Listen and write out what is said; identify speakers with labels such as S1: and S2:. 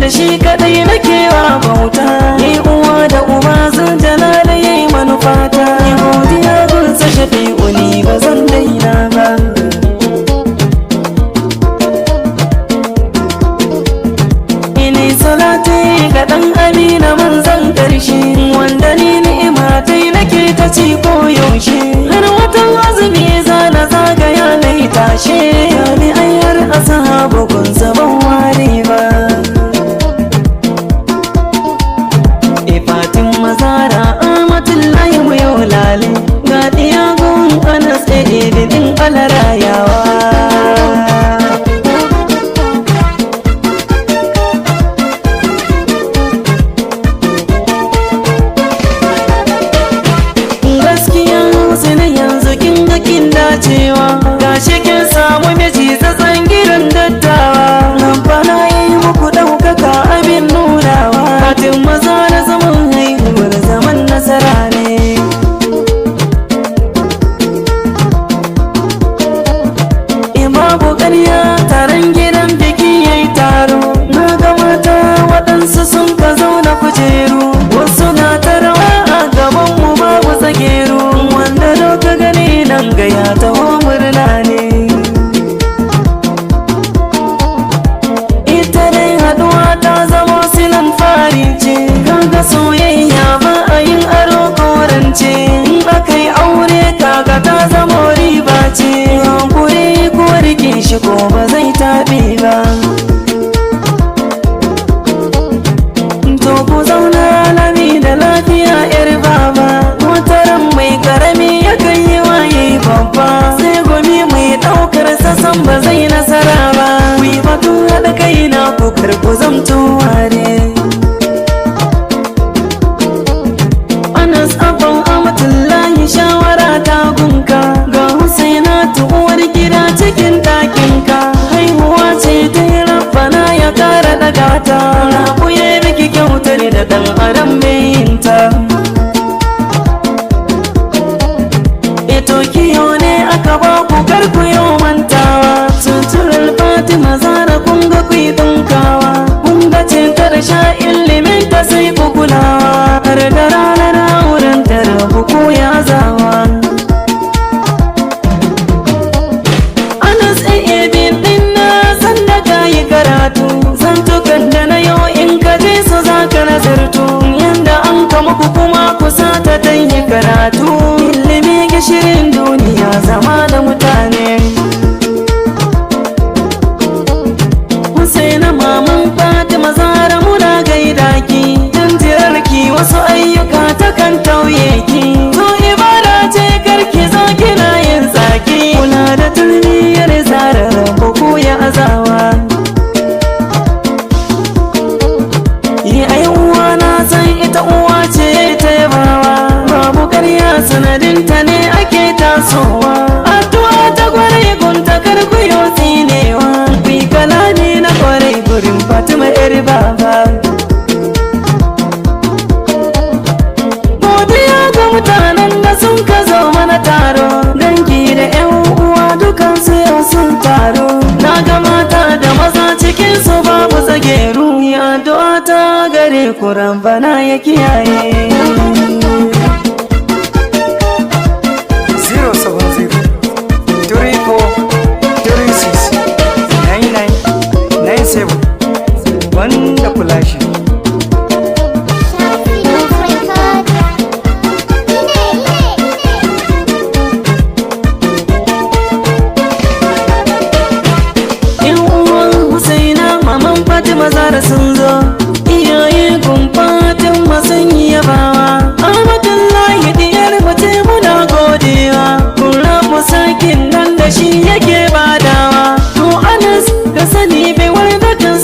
S1: da shi kadai nake wa bauta. Yi uwa da uba zan jalala yayi manufata. Yi godiya gunsa Shafi'u ni ba zan daina ba. Ini salati ga dan Amina manzan karshe, wanda ni ni'imatai nake ta ci ko yaushe. Har watan azumi zana zagaya na yi tashe, yani ayyar ashabu kun zaban ware ba. Fatin mazara amatullahi mu yau lale, ga diyagun Anas ɗin alarayawa. Gaskiya wasu na yanzu kin ga kin dacewa, gashi kin samu miji tsatsan gidan dattawa. Nan fa na yi muku ɗaukaka abin nunawa. Fatin mazara zaman haihuwar zaman nasara ne. Babu ƙarya taron gidan biki yayi taro, na ga mata waɗansu sun ka zauna kujeru, wasu na ta rawa a gaban mu babu tsageru, wanda doka gani nan ga ya taho murna ne. Ita dai haɗuwa ta zama silan fari ce, kaga soyayya ba a yin aro korance, in aka yi aure kaga ta zama riba ce. Hankuri ko rike shi ko ba zai taɓe ba. To ku zauna lami da lafiya yar baba, wataran mai karami yakan yi waye babba, sai gumi mai ɗaukar sassan ba zai nasara ba. Ku yi batun haɗa kai na ku karku zamto ware. Anas abban amatullahi shawara ta gunka, ga Husainatu uwar gida cikin ɗakinka, haihuwa ce ta yi rabbana ya kara daga ta. Rabu ya miki kyautar da ɗan adam mai yinta. Eto kiyo ne aka ba ku karku yau mantawa, suturar Fatima Zara kun ga ku yi ɗinkawa, kun ga cinta da sha ilimin ta sai ku kulawa, har da ranar auren ta rabu ko ya zawa. Anas bin ɗin na san da ka yi karatu, zantukan da na yau in ka je su za ka nazartu, yanda an kama ku kuma kusa ta yi karatu. Ilimi gishirin duniya zama da mutane. Husaina maman Fatima Zara muna gaida ki, jinjirarki wasu ayyuka ta kan tauye ki. To ibada ce karki zo kina yin tsaki, kula da tarbiyyar Zara rabu ko ya azawa. Yi ai uwa na san ita uwa ce ta yabawa, babu ƙarya sanadinta ne ake tasowa. Addu'a ta gwarai gunta karku yo tsinewa, kuyi kalami na gwarai gurin Fatima yar baba. Godiya ga mutanen da sun ka zo mana taro, dangi da 'yan uwa dukansu yau sun taro. Na ga mata da maza cikinsu babu tsageru, ya addu'a ta gare ku Rabbana ya kiyaye.
S2: 070 34 36 99 97 wanda kula shi.
S1: Fatima Zara sun zo, iyaye kun Fatima sun yi yabawa. Amatullahi diyar mace muna godewa, kun rabu sakin nan da shi yake badawa. To Anas ka sani bai warda kan